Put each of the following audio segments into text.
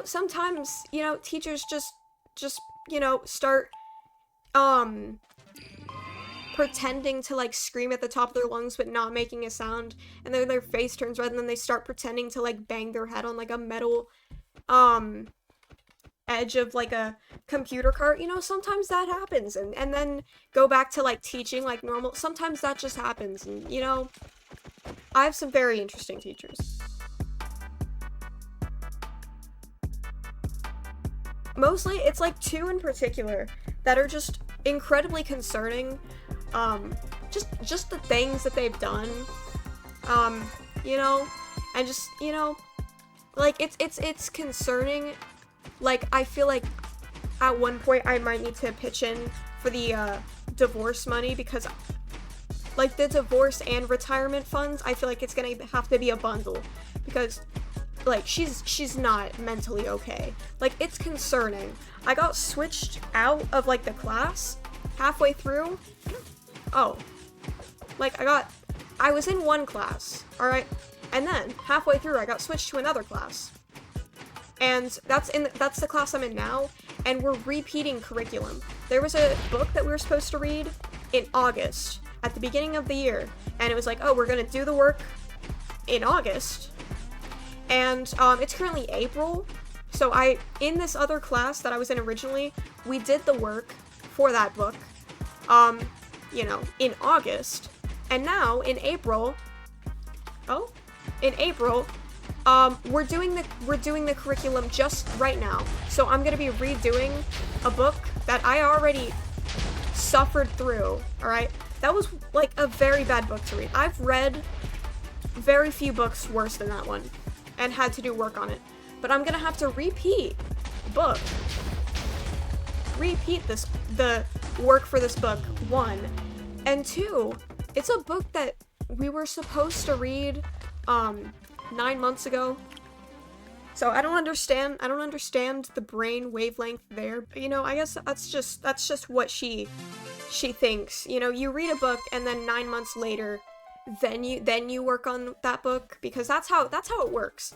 sometimes, teachers just, start, pretending to, like, scream at the top of their lungs but not making a sound, and then their face turns red, and then they start pretending to, like, bang their head on, like, a metal, edge of, like, a computer cart. Sometimes that happens, and then go back to, like, teaching like normal. Sometimes that just happens, and, I have some very interesting teachers. Mostly, it's, like, two in particular that are just incredibly concerning. Just the things that they've done, and just, like, it's concerning. Like, I feel like at one point I might need to pitch in for the, divorce money, because, like, the divorce and retirement funds, I feel like it's gonna have to be a bundle, because, like, she's not mentally okay. Like, it's concerning. I got switched out of, like, the class halfway through. Oh. Like, I was in one class, alright? And then, halfway through, I got switched to another class. And that's the class I'm in now, and we're repeating curriculum. There was a book that we were supposed to read in August, at the beginning of the year, and it was like, oh, we're gonna do the work in August, and, it's currently April, so in this other class that I was in originally, we did the work for that book, in August, and now, in April, we're doing the curriculum just right now. So I'm gonna be redoing a book that I already suffered through, alright? That was, like, a very bad book to read. I've read very few books worse than that one, and had to do work on it. But I'm gonna have to repeat the work for this book, 1. And 2, it's a book that we were supposed to read, 9 months ago. So I don't understand the brain wavelength there. But, I guess that's just what she thinks. You read a book, and then 9 months later, then you work on that book, because that's how it works.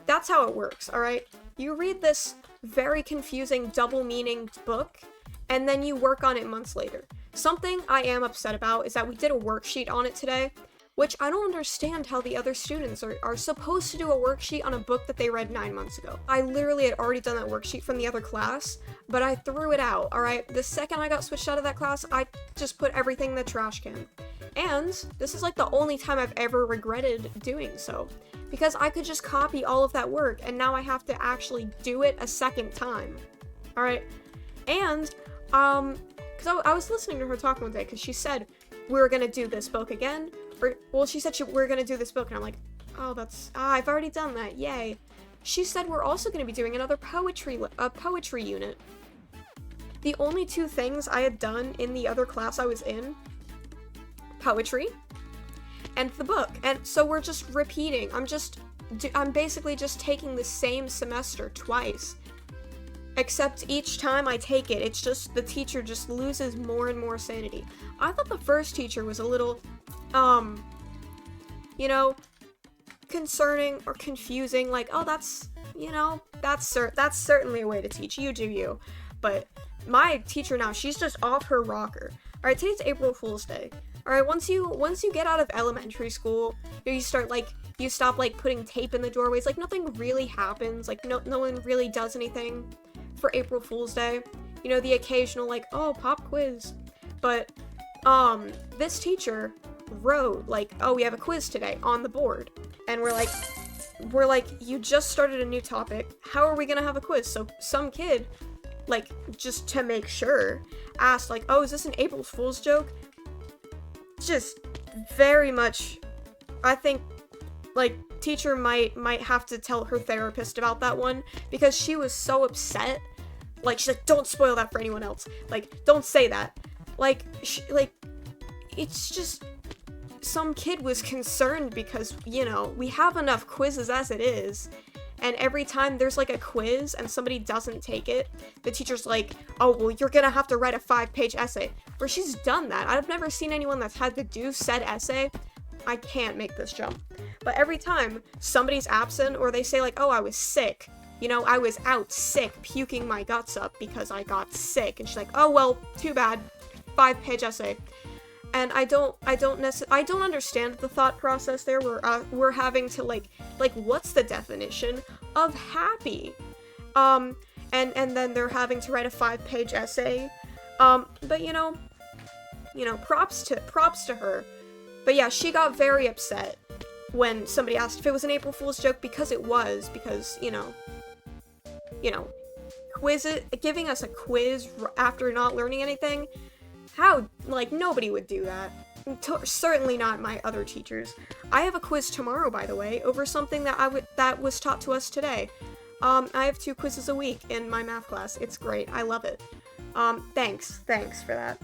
That's how it works, alright? You read this very confusing double meaning book, and then you work on it months later. Something I am upset about is that we did a worksheet on it today, which I don't understand how the other students are supposed to do a worksheet on a book that they read 9 months ago. I literally had already done that worksheet from the other class, but I threw it out, alright? The second I got switched out of that class, I just put everything in the trash can. And this is, like, the only time I've ever regretted doing so, because I could just copy all of that work, and now I have to actually do it a second time, alright? And, because I was listening to her talk one day, because she said, we're gonna do this book again. She said we're gonna do this book, and I'm like, oh, I've already done that, yay. She said we're also gonna be doing another poetry unit. The only two things I had done in the other class I was in, poetry, and the book, and so we're just repeating. I'm basically just taking the same semester twice, except each time I take it, it's just, the teacher just loses more and more sanity. I thought the first teacher was a little, concerning or confusing, like, oh, that's certainly a way to teach, you do you. But my teacher now, she's just off her rocker. Alright, today's April Fool's Day. Alright, once you get out of elementary school, you stop, like, putting tape in the doorways, like, nothing really happens, like, no one really does anything for April Fool's Day. The occasional, like, oh, pop quiz. But, this teacher wrote, like, oh, we have a quiz today on the board. And we're like, you just started a new topic. How are we gonna have a quiz? So some kid, like, just to make sure, asked, like, oh, is this an April Fool's joke? Just very much, I think, like, teacher might have to tell her therapist about that one, because she was so upset. Like, she's like, don't spoil that for anyone else. Like, don't say that. Like, it's just, some kid was concerned because, we have enough quizzes as it is, and every time there's, like, a quiz and somebody doesn't take it, the teacher's like, oh, well, you're gonna have to write a 5-page essay. Where she's done that. I've never seen anyone that's had to do said essay. I can't make this jump. But every time somebody's absent, or they say, like, oh, I was sick, You know, I was out sick, puking my guts up because I got sick. And she's like, oh, well, too bad. 5-page essay. And I don't understand the thought process there. We're having to, like, what's the definition of happy? And then they're having to write a 5-page essay. But, you know, props to her. But yeah, she got very upset when somebody asked if it was an April Fool's joke, because it was, because, you know, giving us a quiz after not learning anything, how, like, nobody would do that. Certainly not my other teachers. I have a quiz tomorrow, by the way, over something that was taught to us today. I have 2 quizzes a week in my math class. It's great. I love it. Thanks for that.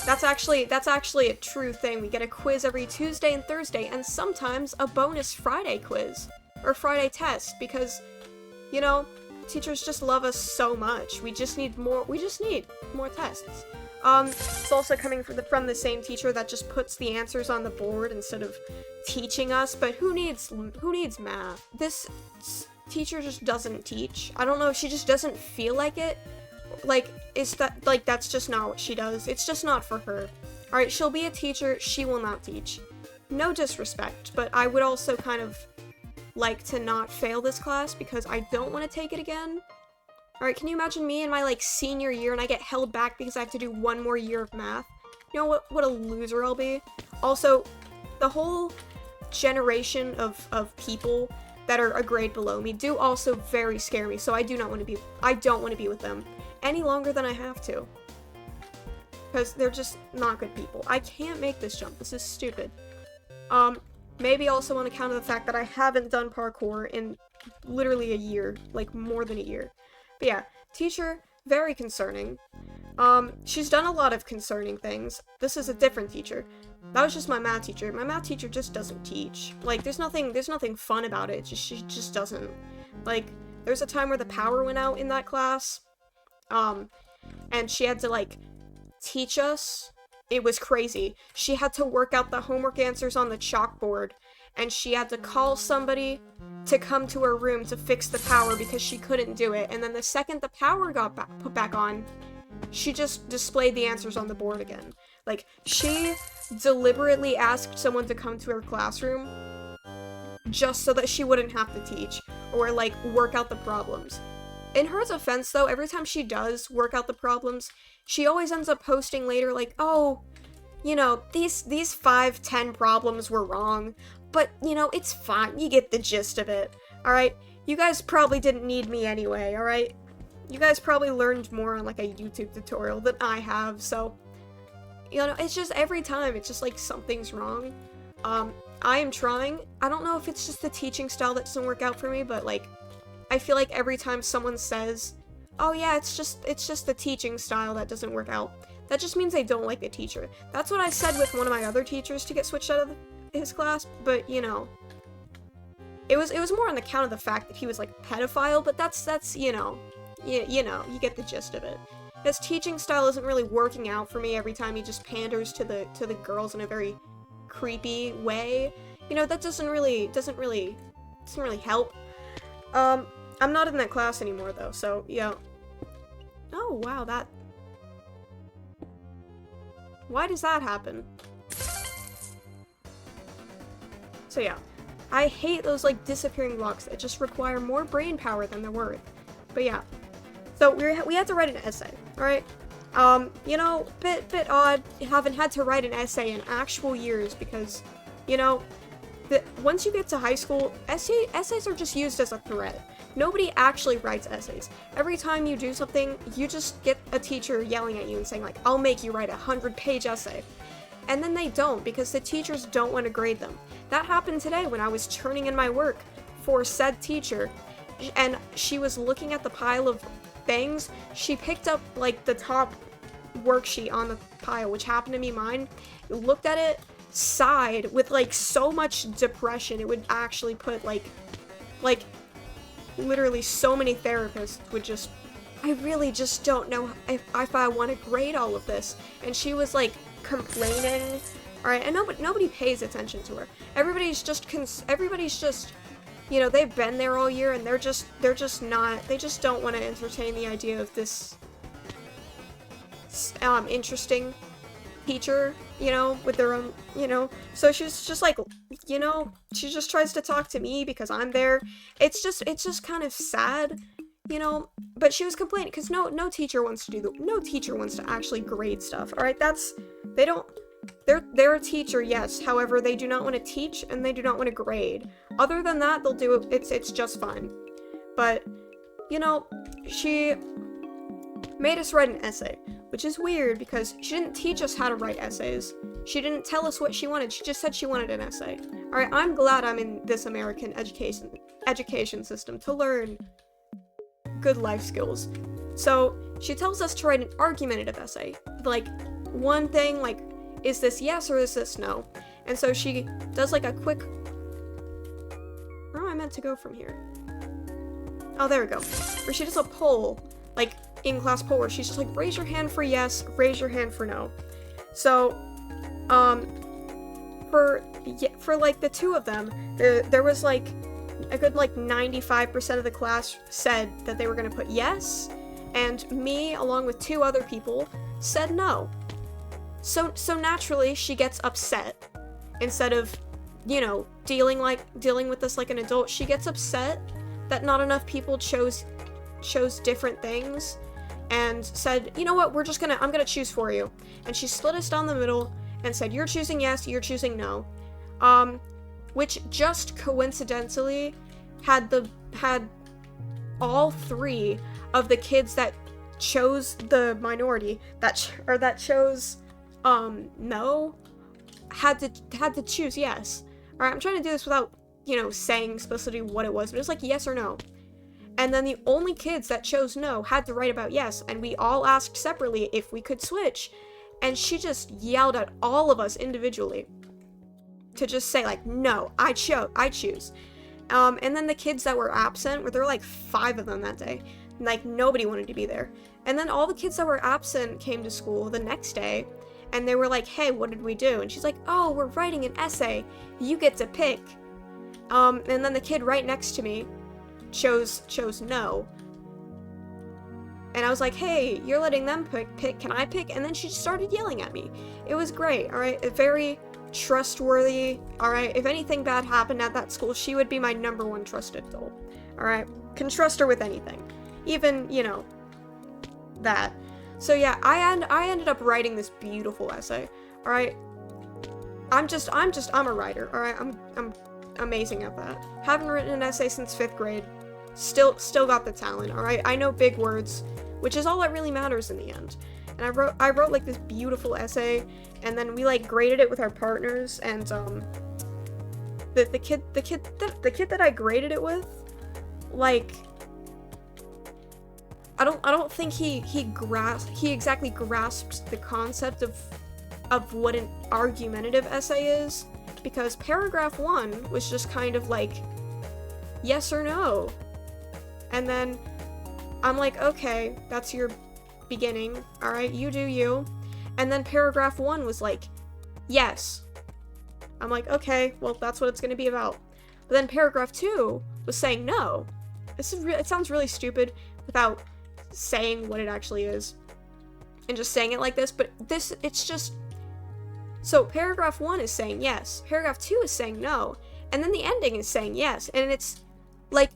That's actually a true thing. We get a quiz every Tuesday and Thursday, and sometimes a bonus Friday quiz, or Friday test, because, you know, teachers just love us so much. We just need more tests. It's also coming from the same teacher that just puts the answers on the board instead of teaching us, but who needs math? This teacher just doesn't teach. I don't know if she just doesn't feel like it. Like, that's just not what she does. It's just not for her. Alright, she'll be a teacher, she will not teach. No disrespect, but I would also kind of like to not fail this class because I don't want to take it again. Alright, can you imagine me in my, like, senior year and I get held back because I have to do 1 more year of math? You know what a loser I'll be? Also, the whole generation of people that are a grade below me do also very scare me, so I don't want to be with them any longer than I have to. Because they're just not good people. I can't make this jump. This is stupid. Maybe also on account of the fact that I haven't done parkour in literally a year. Like, more than a year. But yeah, teacher, very concerning. She's done a lot of concerning things. This is a different teacher. That was just my math teacher. My math teacher just doesn't teach. Like, there's nothing fun about it. She just doesn't. Like, there's a time where the power went out in that class. And she had to, like, teach us. It was crazy. She had to work out the homework answers on the chalkboard, and she had to call somebody to come to her room to fix the power because she couldn't do it. And then the second the power got put back on, she just displayed the answers on the board again. Like, she deliberately asked someone to come to her classroom just so that she wouldn't have to teach or, like, work out the problems. In her defense, though, every time she does work out the problems, she always ends up posting later, like, oh, you know, these 5-10 problems were wrong, but, you know, it's fine, you get the gist of it, alright? You guys probably didn't need me anyway, alright? You guys probably learned more on, like, a YouTube tutorial than I have, so, you know, it's just every time, it's just, like, something's wrong. I am trying. I don't know if it's just the teaching style that doesn't work out for me, but, like, I feel like every time someone says, oh yeah, it's just the teaching style that doesn't work out, that just means they don't like the teacher. That's what I said with one of my other teachers to get switched out of his class, but, you know, it was more on account of the fact that he was, like, pedophile, but that's, you know, you know, you get the gist of it. His teaching style isn't really working out for me every time he just panders to the girls in a very creepy way. You know, that doesn't really help. I'm not in that class anymore, though, so, yeah. Oh, wow, that... Why does that happen? So, yeah. I hate those, like, disappearing blocks that just require more brain power than they're worth. But, yeah. So, we had to write an essay, alright? You know, bit odd. Haven't had to write an essay in actual years because, you know, once you get to high school, essays are just used as a threat. Nobody actually writes essays. Every time you do something, you just get a teacher yelling at you and saying, like, I'll make you write a 100-page essay. And then they don't, because the teachers don't want to grade them. That happened today when I was turning in my work for said teacher, and she was looking at the pile of things. She picked up, like, the top worksheet on the pile, which happened to be mine, looked at it, sighed with, like, so much depression. It would actually put, like, literally so many therapists would just, I really just don't know if I want to grade all of this. And she was, like, complaining. Alright, and nobody pays attention to her. Everybody's just you know, they've been there all year and they just don't want to entertain the idea of this interesting teacher, you know, with their own, you know. So she's just like, you know, she just tries to talk to me because I'm there. It's just kind of sad, you know. But she was complaining because no teacher wants to actually grade stuff. All right, they're a teacher, yes. However, they do not want to teach and they do not want to grade. Other than that, they'll do it. It's just fine. But, you know, she made us write an essay, which is weird because she didn't teach us how to write essays. She didn't tell us what she wanted. She just said she wanted an essay. All right, I'm glad I'm in this American education system to learn good life skills. So she tells us to write an argumentative essay. Like, one thing, like, is this yes or is this no? And so she does like a quick... Where am I meant to go from here? Oh, there we go. Where she does a poll, like, in-class poll, where she's just like, raise your hand for yes, raise your hand for no. So, for like the two of them, there was like a good like 95% of the class said that they were gonna put yes, and me, along with two other people, said no. So naturally, she gets upset. Instead of, you know, dealing with this like an adult, she gets upset that not enough people chose different things, and said, you know what, I'm gonna choose for you. And she split us down the middle and said, you're choosing yes, you're choosing no. Which just coincidentally had all three of the kids that chose the minority, that chose no, had to choose yes. Alright, I'm trying to do this without, you know, saying explicitly what it was, but it was like yes or no. And then the only kids that chose no had to write about yes, and we all asked separately if we could switch. And she just yelled at all of us individually to just say, like, no, I choose. And then the kids that were absent, there were like 5 of them that day, like, nobody wanted to be there. And then all the kids that were absent came to school the next day, and they were like, hey, what did we do? And she's like, oh, we're writing an essay. You get to pick. And then the kid right next to me chose no. And I was like, hey, you're letting them pick, can I pick? And then she started yelling at me. It was great, alright? Very trustworthy, alright? If anything bad happened at that school, she would be my #1 trusted adult, alright? Can trust her with anything. Even, you know, that. So yeah, I ended up writing this beautiful essay, alright? I'm a writer, alright? I'm amazing at that. Haven't written an essay since 5th grade. Still got the talent, alright? I know big words, which is all that really matters in the end. And I wrote like this beautiful essay, and then we like graded it with our partners, and the kid that I graded it with, like, I don't think he exactly grasped the concept of what an argumentative essay is, because paragraph 1 was just kind of like yes or no. And then I'm like, okay, that's your beginning, alright, you do you. And then paragraph 1 was like, yes. I'm like, okay, well, that's what it's gonna be about. But then paragraph 2 was saying no. It sounds really stupid without saying what it actually is. And just saying it like this, but it's just... So paragraph 1 is saying yes, paragraph 2 is saying no, and then the ending is saying yes, and it's like,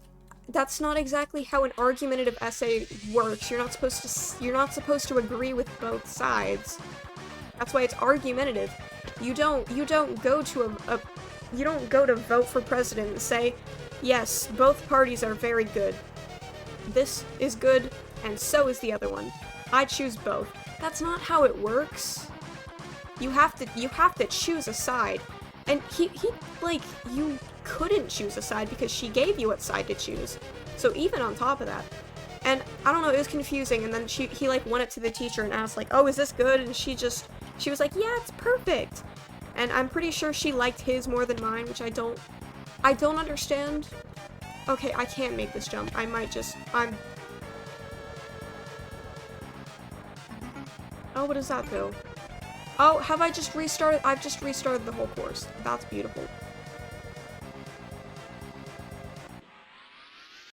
that's not exactly how an argumentative essay works. You're not supposed to agree with both sides. That's why it's argumentative. You don't go to vote for president and say, yes, both parties are very good. This is good, and so is the other one. I choose both. That's not how it works. You have to choose a side. And you couldn't choose a side because she gave you what side to choose. So even on top of that. And I don't know, it was confusing, and then he like went up to the teacher and asked like, oh, is this good? And she was like, yeah, it's perfect. And I'm pretty sure she liked his more than mine, which I don't understand. Okay, I can't make this jump. Oh, what does that do? Oh, have I just restarted? I've just restarted the whole course. That's beautiful.